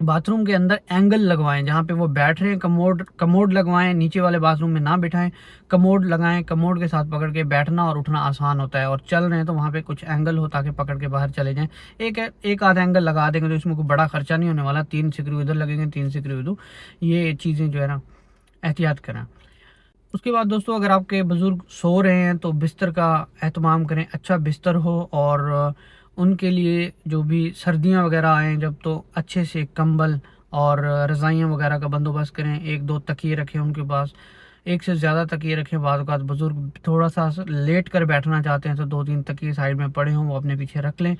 Bath room کے another angle لگوائیں، جہاں پہ وہ بیٹھ رہے ہیں کموڈ لگوائیں، نیچے والے باتھ روم میں نہ بٹھائیں، کموڈ لگائیں، کموڈ کے ساتھ پکڑ کے بیٹھنا اور اٹھنا آسان ہوتا ہے، اور چل رہے ہیں تو وہاں پہ کچھ اینگل ہو تاکہ پکڑ کے باہر چلے جائیں۔ ایک آدھ اینگل لگا دیں گے تو اس میں کوئی بڑا خرچہ نہیں ہونے والا، 3 سکرو ادھر لگیں گے، 3 سکرو ادھر، یہ چیزیں جو ہے نا احتیاط کریں۔ اس کے بعد دوستو، اگر آپ کے بزرگ سو رہے ہیں تو بستر کا اہتمام کریں، اچھا بستر ہو، اور ان کے لیے جو بھی سردیاں وغیرہ آئیں جب، تو اچھے سے کمبل اور رضائیاں وغیرہ کا بندوبست کریں، 1-2 تکیے رکھیں ان کے پاس، ایک سے زیادہ تکیے رکھیں۔ بعض اوقات بزرگ تھوڑا سا لیٹ کر بیٹھنا چاہتے ہیں تو 2-3 تکیے سائڈ میں پڑے ہوں وہ اپنے پیچھے رکھ لیں،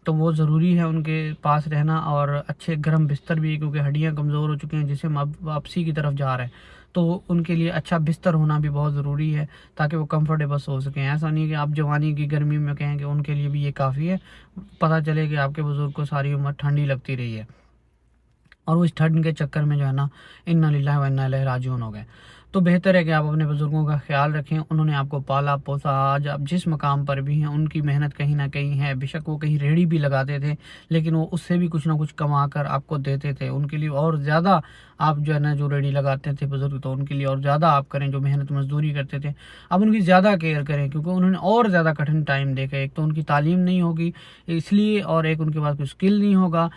تو وہ ضروری ہے ان کے پاس رہنا، اور اچھے گرم بستر بھی، کیونکہ ہڈیاں کمزور ہو چکی ہیں جسے ہم اب واپسی کی طرف جا رہے ہیں، تو ان کے لیے اچھا بستر ہونا بھی بہت ضروری ہے تاکہ وہ کمفرٹیبل سو سکیں۔ ایسا نہیں ہے کہ آپ جوانی کی گرمی میں کہیں کہ ان کے لیے بھی یہ کافی ہے، پتہ چلے کہ آپ کے بزرگ کو ساری عمر ٹھنڈی لگتی رہی ہے اور وہ اس ٹھنڈ کے چکر میں جو ہے نا انا للہ و انا الیہ راجعون ہو گئے۔ تو بہتر ہے کہ آپ اپنے بزرگوں کا خیال رکھیں، انہوں نے آپ کو پالا پوسا، آج آپ جس مقام پر بھی ہیں ان کی محنت کہیں نہ کہیں ہے، بے شک وہ کہیں ریڑھی بھی لگاتے تھے لیکن وہ اس سے بھی کچھ نہ کچھ کما کر آپ کو دیتے تھے، ان کے لیے اور زیادہ آپ جو ہے نا، جو ریڑھی لگاتے تھے بزرگ تو ان کے لیے اور زیادہ آپ کریں، جو محنت مزدوری کرتے تھے اب ان کی زیادہ کیئر کریں، کیونکہ انہوں نے اور زیادہ کٹھن ٹائم دیکھا، ایک تو ان کی تعلیم نہیں ہوگی اس لیے، اور ایک ان کے پاس کوئی اسکل نہیں ہوگا،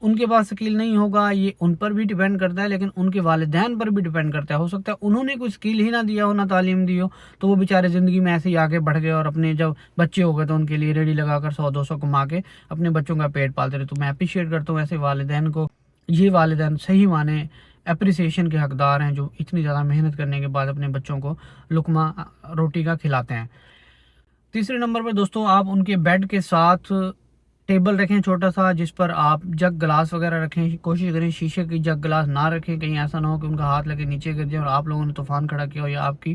ان کے پاس سکل نہیں ہوگا، یہ ان پر بھی ڈیپینڈ کرتا ہے، لیکن ان کے والدین پر بھی ڈیپینڈ کرتا ہے، ہو سکتا ہے انہوں نے کوئی سکل ہی نہ دیا ہو، نہ تعلیم دی ہو، تو وہ بیچارے زندگی میں ایسے ہی آگے بڑھ گئے، اور اپنے جب بچے ہو گئے تو ان کے لیے ریڈی لگا کر 100-200 کما کے اپنے بچوں کا پیٹ پالتے رہے۔ تو میں اپریشیٹ کرتا ہوں ایسے والدین کو، یہ والدین صحیح معنی اپریسیشن کے حقدار ہیں جو اتنی زیادہ محنت کرنے کے بعد اپنے بچوں کو لقمہ روٹی کا کھلاتے ہیں۔ تیسرے نمبر پر دوستوں، آپ ان کے بیڈ کے ساتھ ٹیبل رکھیں چھوٹا سا، جس پر آپ جگ گلاس وغیرہ رکھیں، کوشش کریں شیشے کی جگ گلاس نہ رکھیں، کہیں ایسا نہ ہو کہ ان کا ہاتھ لگے نیچے گر جائے اور آپ لوگوں نے طوفان کھڑا کیا ہو یا آپ کی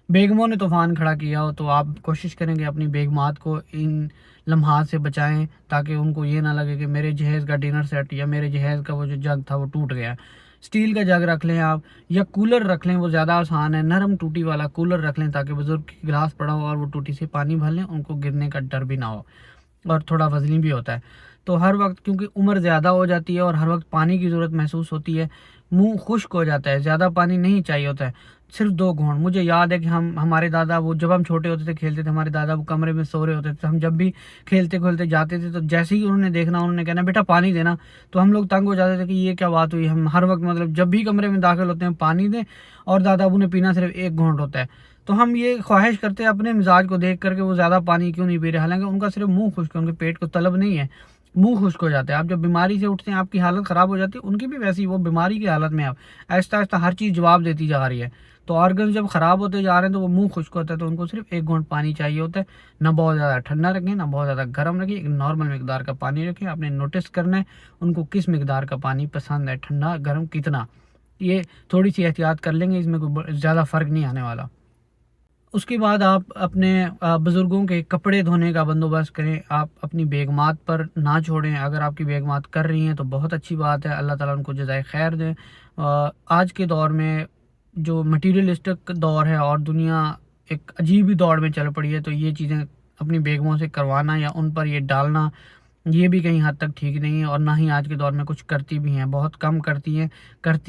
بیگموں نے طوفان کھڑا کیا ہو، تو آپ کوشش کریں کہ اپنی بیگمات کو ان لمحات سے بچائیں تاکہ ان کو یہ نہ لگے کہ میرے جہیز کا ڈنر سیٹ یا میرے جہیز کا وہ جو جگ تھا وہ ٹوٹ گیا۔ اسٹیل کا جگ رکھ لیں آپ، یا کولر رکھ لیں، وہ زیادہ آسان ہے، نرم ٹوٹی والا کولر رکھ لیں تاکہ بزرگ کی گلاس پڑا ہو اور وہ ٹوٹی سے پانی بھر لیں، ان کو گرنے کا ڈر بھی نہ ہو، اور تھوڑا وزنی بھی ہوتا ہے تو ہر وقت، کیونکہ عمر زیادہ ہو جاتی ہے اور ہر وقت پانی کی ضرورت محسوس ہوتی ہے، منہ خشک ہو جاتا ہے، زیادہ پانی نہیں چاہیے ہوتا ہے، صرف 2 گھونٹ۔ مجھے یاد ہے کہ ہمارے دادا، وہ جب ہم چھوٹے ہوتے تھے کھیلتے تھے، ہمارے دادا وہ کمرے میں سو رہے ہوتے تھے، ہم جب بھی کھیلتے کھیلتے جاتے تھے تو جیسے ہی انہوں نے دیکھنا انہوں نے کہنا بیٹا پانی دینا، تو ہم لوگ تنگ ہو جاتے تھے کہ یہ کیا بات ہوئی، ہم ہر وقت مطلب جب بھی کمرے میں داخل ہوتے ہیں پانی دیں، اور دادا ابو نے پینا صرف 1 گھونٹ ہوتا ہے، تو ہم یہ خواہش کرتے ہیں اپنے مزاج کو دیکھ کر کے وہ زیادہ پانی کیوں نہیں پی رہے، حالانکہ ان کا صرف منہ خشک ہے، ان کے پیٹ کو طلب نہیں ہے، منہ خشک ہو جاتا ہے۔ آپ جب بیماری سے اٹھتے ہیں آپ کی حالت خراب ہو جاتی ہے، ان کی بھی ویسی، وہ بیماری کی حالت میں آپ آہستہ آہستہ ہر چیز جواب دیتی جا رہی ہے، تو آرگن جب خراب ہوتے جا رہے ہیں تو وہ منہ خشک ہوتا ہے، تو ان کو صرف 1 گھونٹ پانی چاہیے ہوتا ہے، نہ بہت زیادہ ٹھنڈا رکھیں نہ بہت زیادہ گرم رکھیں، ایک نارمل مقدار کا پانی رکھیں۔ آپ نے نوٹس کرنا ہے ان کو کس مقدار کا پانی پسند ہے، ٹھنڈا گرم کتنا، یہ تھوڑی سی احتیاط کر لیں گے، اس میں کوئی زیادہ فرق نہیں آنے والا۔ اس کے بعد آپ اپنے بزرگوں کے کپڑے دھونے کا بندوبست کریں، آپ اپنی بیگمات پر نہ چھوڑیں، اگر آپ کی بیگمات کر رہی ہیں تو بہت اچھی بات ہے، اللہ تعالیٰ ان کو جزائے خیر دیں۔ آج کے دور میں جو مٹیریلسٹک دور ہے اور دنیا ایک عجیب ہی دور میں چل پڑی ہے، تو یہ چیزیں اپنی بیگموں سے کروانا یا ان پر یہ ڈالنا یہ بھی کہیں حد تک ٹھیک نہیں ہے، اور نہ ہی آج کے دور میں کچھ کرتی بھی ہیں، بہت کم کرتی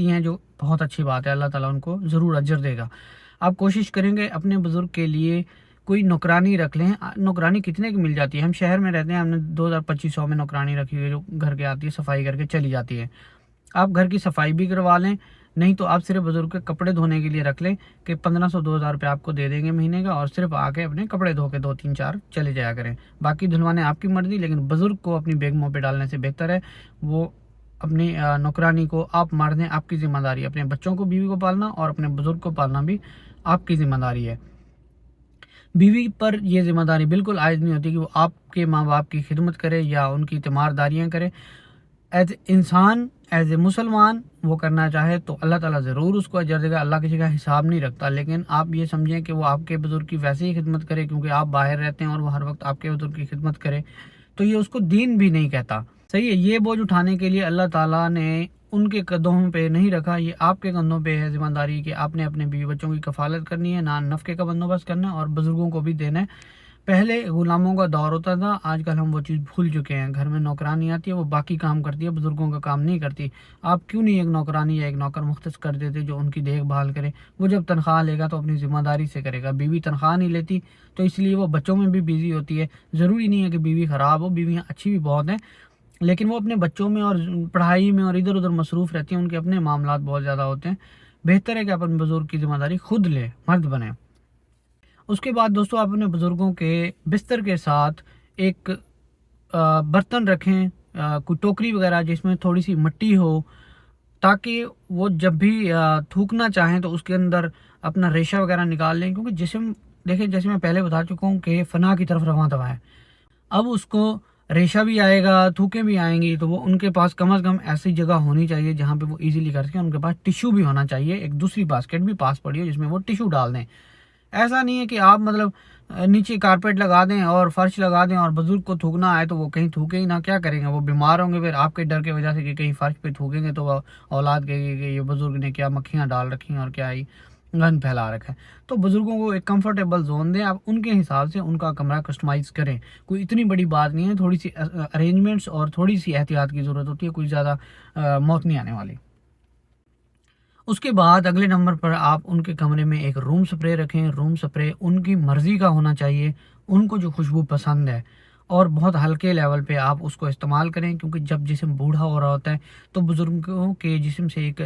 ہیں جو بہت اچھی بات ہے، اللہ تعالیٰ ان کو ضرور اجر دے گا۔ آپ کوشش کریں گے اپنے بزرگ کے لیے کوئی نوکرانی رکھ لیں۔ نوکرانی کتنے کی مل جاتی ہے، ہم شہر میں رہتے ہیں، ہم نے 2200 میں نوکرانی رکھی ہوئی ہے جو گھر کے آتی ہے، صفائی کر کے چلی جاتی ہے۔ آپ گھر کی صفائی بھی کروا لیں، نہیں تو آپ صرف بزرگ کے کپڑے دھونے کے لیے رکھ لیں کہ 1500-2000 روپے آپ کو دے دیں گے مہینے کا، اور صرف آ کے اپنے کپڑے دھو کے 2-3-4 چلے جایا کریں، باقی دھلوانے آپ کی مرضی، لیکن بزرگ کو اپنی بیگموں پہ ڈالنے سے بہتر ہے وہ اپنی نوکرانی کو آپ مار دیں، آپ کی ذمہ داری، اپنے بچوں کو بیوی کو پالنا اور اپنے بزرگ کو پالنا بھی آپ کی ذمہ داری ہے۔ بیوی پر یہ ذمہ داری بالکل عائد نہیں ہوتی کہ وہ آپ کے ماں باپ کی خدمت کرے یا ان کی تیمارداریاں کرے، ایز اے انسان، ایز اے مسلمان وہ کرنا چاہے تو اللہ تعالیٰ ضرور اس کو اجر دے گا، اللہ کسی کا حساب نہیں رکھتا، لیکن آپ یہ سمجھیں کہ وہ آپ کے بزرگ کی ویسے ہی خدمت کرے کیونکہ آپ باہر رہتے ہیں اور وہ ہر وقت آپ کے بزرگ کی خدمت کرے، تو یہ اس کو دین بھی نہیں کہتا۔ صحیح ہے، یہ بوجھ اٹھانے کے لیے اللہ تعالیٰ نے ان کے قدموں پہ نہیں رکھا، یہ آپ کے کندھوں پہ ہے ذمہ داری کہ آپ نے اپنے بیوی بچوں کی کفالت کرنی ہے، نان نفقے کا بندوبست کرنا ہے اور بزرگوں کو بھی دینا ہے، پہلے غلاموں کا دور ہوتا تھا، آج کل ہم وہ چیز بھول چکے ہیں. گھر میں نوکرانی آتی ہے، وہ باقی کام کرتی ہے، بزرگوں کا کام نہیں کرتی. آپ کیوں نہیں ایک نوکرانی یا ایک نوکر مختص کر دیتے جو ان کی دیکھ بھال کرے؟ وہ جب تنخواہ لے گا تو اپنی ذمہ داری سے کرے گا. بیوی تنخواہ نہیں لیتی تو اس لیے وہ بچوں میں بھی بیزی ہوتی ہے. ضروری نہیں ہے کہ بیوی خراب ہو، بیویاں اچھی بھی بہت ہیں، لیکن وہ اپنے بچوں میں اور پڑھائی میں اور ادھر ادھر مصروف رہتی ہیں، ان کے اپنے معاملات بہت زیادہ ہوتے ہیں. بہتر ہے کہ اپنے بزرگ کی ذمہ داری خود لے، مرد بنے. اس کے بعد دوستو آپ اپنے بزرگوں کے بستر کے ساتھ ایک برتن رکھیں، کوئی ٹوکری وغیرہ جس میں تھوڑی سی مٹی ہو، تاکہ وہ جب بھی تھوکنا چاہیں تو اس کے اندر اپنا ریشہ وغیرہ نکال لیں. کیونکہ جسم دیکھیں، جیسے میں پہلے بتا چکا ہوں کہ فنا کی طرف رواں دوا ہے. اب اس کو ریشہ بھی آئے گا، تھوکیں بھی آئیں گی، تو وہ ان کے پاس کم از کم ایسی جگہ ہونی چاہیے جہاں پہ وہ ایزیلی کر سکیں. ان کے پاس ٹیشو بھی ہونا چاہیے، ایک دوسری باسکٹ بھی پاس پڑی ہو جس میں وہ ٹیشو ڈال دیں. ایسا نہیں ہے کہ آپ مطلب نیچے کارپیٹ لگا دیں اور فرش لگا دیں اور بزرگ کو تھوکنا آئے تو وہ کہیں تھوکے ہی نہ. کیا کریں گے؟ وہ بیمار ہوں گے پھر آپ کے ڈر کی وجہ سے کہ کہیں فرش پہ تھوکیں گے تو وہ اولاد کہے گی کہ یہ بزرگ نے کیا مکھیاں ڈال رکھی ہیں اور کیا ہی گند پھیلا رکھا ہے. تو بزرگوں کو ایک کمفرٹیبل زون دیں، آپ ان کے حساب سے ان کا کمرہ کسٹمائز کریں. کوئی اتنی بڑی بات نہیں ہے، تھوڑی سی ارینجمنٹس اور تھوڑی سی احتیاط کی ضرورت ہوتی ہے، کوئی زیادہ موت نہیں آنے والی. اس کے بعد اگلے نمبر پر آپ ان کے کمرے میں ایک روم سپرے رکھیں. روم سپرے ان کی مرضی کا ہونا چاہیے، ان کو جو خوشبو پسند ہے، اور بہت ہلکے لیول پہ آپ اس کو استعمال کریں. کیونکہ جب جسم بوڑھا ہو رہا ہوتا ہے تو بزرگوں کے جسم سے ایک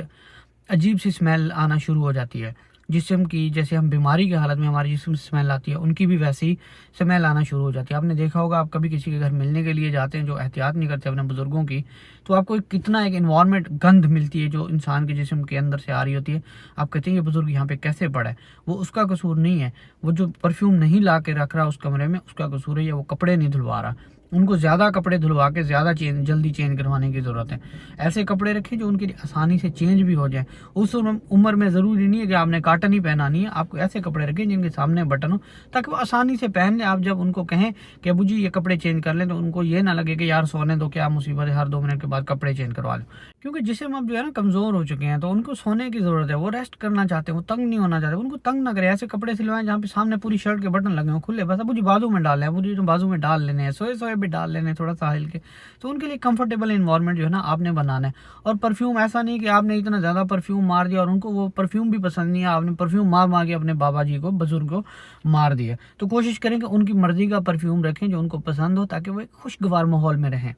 عجیب سی سمیل آنا شروع ہو جاتی ہے. جسم کی جیسے ہم بیماری کی حالت میں ہمارے جسم سے سمیل آتی ہے، ان کی بھی ویسی سمیل آنا شروع ہو جاتی ہے. آپ نے دیکھا ہوگا، آپ کبھی کسی کے گھر ملنے کے لیے جاتے ہیں جو احتیاط نہیں کرتے اپنے بزرگوں کی، تو آپ کو کتنا ایک انوائرمنٹ گند ملتی ہے جو انسان کے جسم کے اندر سے آ رہی ہوتی ہے. آپ کہتے ہیں یہ بزرگ یہاں پہ کیسے پڑا ہے؟ وہ اس کا قصور نہیں ہے. وہ جو پرفیوم نہیں لا کے رکھ رہا اس کمرے میں، اس کا قصور ہے، یا وہ کپڑے نہیں دھلوا رہا. ان کو زیادہ کپڑے دھلوا کے زیادہ جلدی چینج کروانے کی ضرورت ہے. ایسے کپڑے رکھیں جو ان کے لیے آسانی سے چینج بھی ہو جائیں. اس عمر میں ضروری نہیں ہے کہ آپ نے کاٹن ہی پہنانی ہے، آپ کو ایسے کپڑے رکھیں جن کے سامنے بٹن ہو تاکہ وہ آسانی سے پہن لیں. آپ جب ان کو کہیں کہ ابو جی یہ کپڑے چینج کر لیں تو ان کو یہ نہ لگے کہ یار سونے دو، کیا مصیبت ہے، ہر 2 منٹ کے بعد کپڑے چینج کروا لیں. کیونکہ جسم اب جو ہے نا کمزور ہو چکے ہیں، تو ان کو سونے کی ضرورت ہے. وہ ریسٹ کرنا چاہتے ہیں، وہ تنگ نہیں ہونا چاہتے. ان کو تنگ نہ کرے. ایسے کپڑے سلوائیں جہاں پہ سامنے پوری شرٹ کے بٹن لگے ہوں کھلے، بس ابو جی بازو میں ڈال لیں، ابو جی بازو میں ڈال لینے ہیں، سوئے سوئے بھی ڈال لینے تھوڑا سا ہل کے. تو ان کے لیے کمفرٹیبل انوائرمنٹ جو ہے نا آپ نے بنانا ہے. اور پرفیوم ایسا نہیں کہ آپ نے اتنا زیادہ پرفیوم مار دیا اور ان کو وہ پرفیوم بھی پسند نہیں ہے، آپ نے پرفیوم مار کے اپنے بابا جی کو، بزرگ کو مار دیا. تو کوشش کریں کہ ان کی مرضی کا پرفیوم رکھیں جو ان کو پسند ہو، تاکہ وہ ایک خوشگوار ماحول میں رہیں.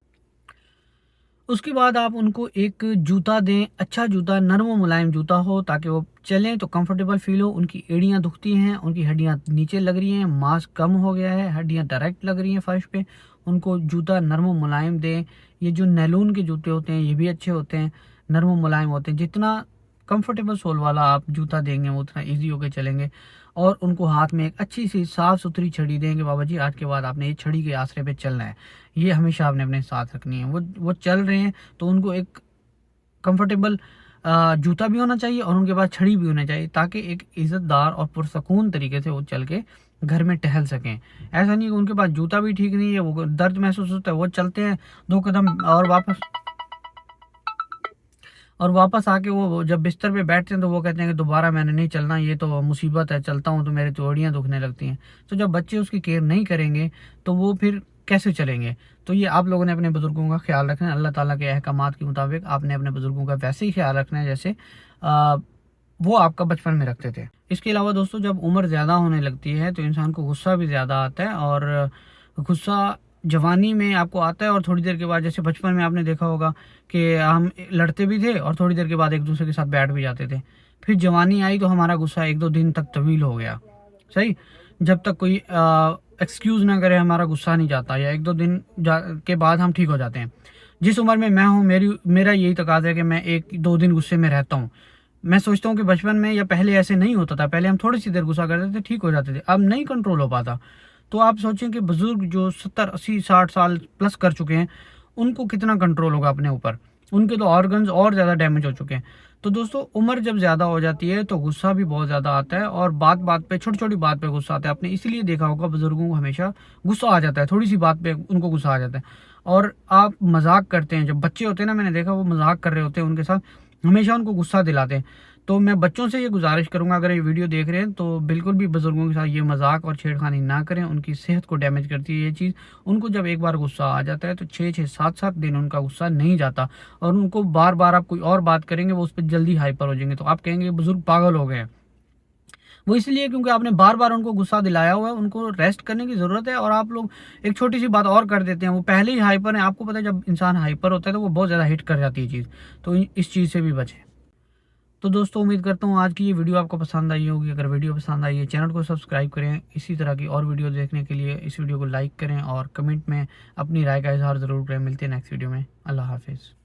اس کے بعد آپ ان کو ایک جوتا دیں، اچھا جوتا، نرم و ملائم جوتا ہو تاکہ وہ چلیں تو کمفرٹیبل فیل ہو. ان کی ایڑیاں دکھتی ہیں، ان کی ہڈیاں نیچے لگ رہی ہیں، ماس کم ہو گیا ہے، ہڈیاں ڈائریکٹ لگ رہی ہیں فرش پہ. ان کو جوتا نرم و ملائم دیں. یہ جو نیلون کے جوتے ہوتے ہیں یہ بھی اچھے ہوتے ہیں، نرم و ملائم ہوتے ہیں. جتنا کمفرٹیبل سول والا آپ جوتا دیں گے وہ اتنا ایزی ہو کے چلیں گے. اور ان کو ہاتھ میں ایک اچھی سی صاف ستھری چھڑی دیں گے. بابا جی آج کے بعد آپ نے یہ چھڑی کے آسرے پہ چلنا ہے، یہ ہمیشہ آپ نے اپنے ساتھ رکھنی ہے. وہ چل رہے ہیں تو ان کو ایک کمفرٹیبل جوتا بھی ہونا چاہیے اور ان کے پاس چھڑی بھی ہونا چاہیے، تاکہ ایک عزت دار اور پرسکون طریقے سے وہ چل کے گھر میں ٹہل سکیں. ایسا نہیں کہ ان کے پاس جوتا بھی ٹھیک نہیں ہے، وہ درد محسوس ہوتا ہے، وہ چلتے ہیں 2 قدم اور واپس آ کے وہ جب بستر پہ بیٹھتے ہیں تو وہ کہتے ہیں کہ دوبارہ میں نے نہیں چلنا، یہ تو مصیبت ہے، چلتا ہوں تو میرے توڑیاں دکھنے لگتی ہیں. تو جب بچے اس کی کیئر نہیں کریں گے تو وہ پھر کیسے چلیں گے؟ تو یہ آپ لوگوں نے اپنے بزرگوں کا خیال رکھنا ہے. اللہ تعالیٰ کے احکامات کے مطابق آپ نے اپنے بزرگوں کا ویسے ہی خیال رکھنا ہے جیسے وہ آپ کا بچپن میں رکھتے تھے. اس کے علاوہ دوستو جب عمر زیادہ ہونے لگتی ہے تو انسان کو غصہ بھی زیادہ آتا ہے، اور غصہ جوانی میں آپ کو آتا ہے اور تھوڑی دیر کے بعد، جیسے بچپن میں آپ نے دیکھا ہوگا کہ ہم لڑتے بھی تھے اور تھوڑی دیر کے بعد ایک دوسرے کے ساتھ بیٹھ بھی جاتے تھے. پھر جوانی آئی تو ہمارا غصہ 1-2 دن تک طویل ہو گیا. صحیح، جب تک کوئی ایکسکیوز نہ کرے ہمارا غصہ نہیں جاتا، یا 1-2 دن کے بعد ہم ٹھیک ہو جاتے ہیں. جس عمر میں ہوں میرا یہی تقاضا ہے کہ میں 1-2 دن غصے میں رہتا ہوں. میں سوچتا ہوں کہ بچپن میں یا پہلے ایسے نہیں ہوتا تھا، پہلے ہم تھوڑی سی دیر غصہ کرتے تھے ٹھیک ہو جاتے تھے، اب نہیں کنٹرول ہو پاتا. تو آپ سوچیں کہ بزرگ جو 70 80 60 سال پلس کر چکے ہیں ان کو کتنا کنٹرول ہوگا اپنے اوپر. ان کے تو آرگنز اور زیادہ ڈیمیج ہو چکے ہیں. تو دوستو عمر جب زیادہ ہو جاتی ہے تو غصہ بھی بہت زیادہ آتا ہے، اور بات پہ، چھوٹی چھوٹی بات پہ غصہ آتا ہے. آپ نے اسی لیے دیکھا ہوگا بزرگوں کو ہمیشہ غصہ آ جاتا ہے، تھوڑی سی بات پہ ان کو غصہ آ جاتا ہے. اور آپ مذاق کرتے ہیں، جب بچے ہوتے ہیں نا، میں نے دیکھا وہ مذاق کر رہے ہوتے ہیں ان کے ساتھ، ہمیشہ ان کو غصہ دلاتے ہیں. تو میں بچوں سے یہ گزارش کروں گا اگر یہ ویڈیو دیکھ رہے ہیں تو بالکل بھی بزرگوں کے ساتھ یہ مذاق اور چھیڑخانی نہ کریں، ان کی صحت کو ڈیمیج کرتی ہے یہ چیز۔ ان کو جب ایک بار غصہ آ جاتا ہے تو 6-7 دن ان کا غصہ نہیں جاتا، اور ان کو بار بار آپ کوئی اور بات کریں گے وہ اس پہ جلدی ہائپر ہو جائیں گے، تو آپ کہیں گے بزرگ پاگل ہو گئے ہیں۔ وہ اس لیے کیونکہ آپ نے بار بار ان کو غصہ دلایا ہوا ہے، ان کو ریسٹ کرنے کی ضرورت ہے، اور آپ لوگ ایک چھوٹی سی بات اور کر دیتے ہیں، وہ پہلے ہی ہائپر ہیں۔ آپ کو پتہ ہے جب انسان ہائپر ہوتا ہے تو وہ بہت زیادہ ہٹ کر جاتی ہے چیز، تو اس چیز سے بھی بچیں۔ تو دوستوں امید کرتا ہوں آج کی یہ ویڈیو آپ کو پسند آئی ہوگی۔ اگر ویڈیو پسند آئی ہے چینل کو سبسکرائب کریں، اسی طرح کی اور ویڈیو دیکھنے کے لیے اس ویڈیو کو لائک کریں، اور کمنٹ میں اپنی رائے کا اظہار ضرور کریں۔ ملتے ہیں نیکسٹ ویڈیو میں، اللہ حافظ۔